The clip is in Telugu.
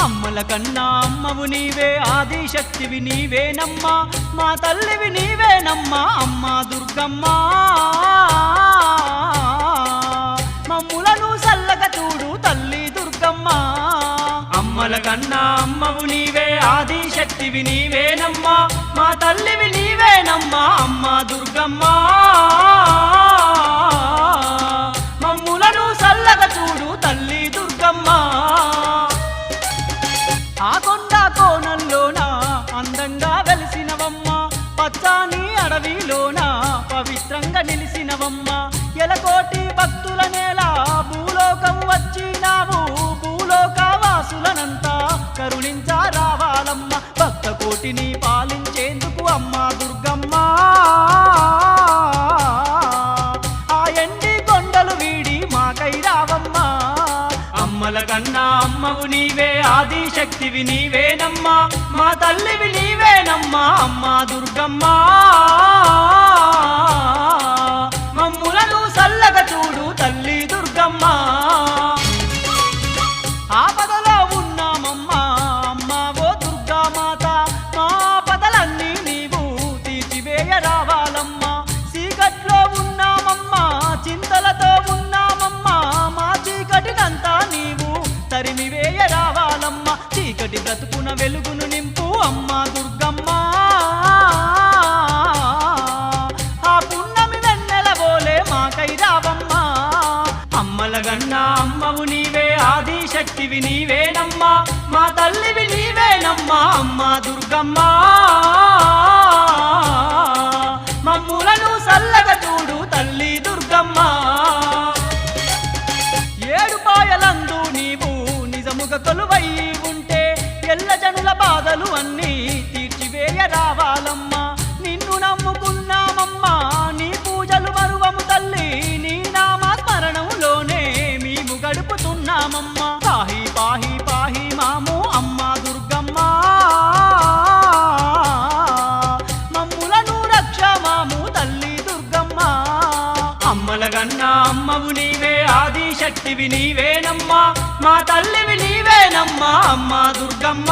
అమ్మల కన్నా అమ్మవు నీవే ఆదిశక్తివి నీవేనమ్మా మా తల్లివి నీవేనమ్మా అమ్మా దుర్గమ్మ మమ్ములను సల్లగా చూడు తల్లి దుర్గమ్మ అమ్మల కన్నా అమ్మవు నీవే ఆదిశక్తివి నీవేనమ్మా మా తల్లివి నీవేనమ్మా అమ్మా దుర్గమ్మ మమ్ములను సల్లగా చూడు తల్లి దుర్గమ్మ ఆ కొండ కోణంలోన అందంగా వెలిసినవమ్మ పచ్చాని అడవిలోన పవిత్రంగా నిలిసినవమ్మ ఎలకోటి భక్తుల నేల భూలోకం వచ్చినావు భూలోక వాసులనంతా కరుణించా రావాలమ్మ భక్త కోటిని పాలించేందుకు అమ్మా దుర్గమ్మ ఆ ఎండి కొండలు వీడి మాకై రావమ్మ అమ్మల కన్నా అమ్మవు నీవే ఆదిశక్తివి నీవేనమ్మా మా తల్లివి నీవేనమ్మా అమ్మా దుర్గమ్మ మమ్ములను సల్లగా చూడు తల్లి దుర్గమ్మ ఆపదలో ఉన్నామమ్మా అమ్మా ఓ దుర్గామాత మా ఆపదలన్నీ నీవు తీర్చివేయ రావాలమ్మా చీకట్లో ఉన్నామమ్మా చింతలతో ఉన్నామమ్మా మా చీకటినంతా నీవు తరిమివేయ రావాలమ్మా చీకటి బ్రతుకున వెలుగును నింపు అమ్మా దుర్గమ్మ ఆ పున్నమి వెన్నెల బోలే మాకై రావమ్మా అమ్మల గన్నా అమ్మవు నీవే ఆదిశక్తివి నీవేనమ్మా మా తల్లివి నీవేనమ్మా అమ్మా దుర్గమ్మ మమ్ములను సల్లగా చూడు తల్లి దుర్గమ్మ ఏడుపాయలందు నీవు నిజముగా కొలువై ఉంటే ఎల్ల జనుల బాధలు అన్నీ తీర్చివేయ రావాలమ్మా నిన్ను నమ్ముకున్నామమ్మా నీ పూజలు మరువము తల్లి నీ నామస్మరణంలోనే మేము గడుపుతున్నామమ్మా పాహి పాహి పాహి మాము అమ్మా దుర్గమ్మ మమ్ములను రక్ష మాము తల్లి దుర్గమ్మ అమ్మల గన్నా అమ్మవు నీవే ఆదిశక్తివి నీవేనమ్మా మా తల్లివి నీవేనమ్మా అమ్మా దుర్గమ్మ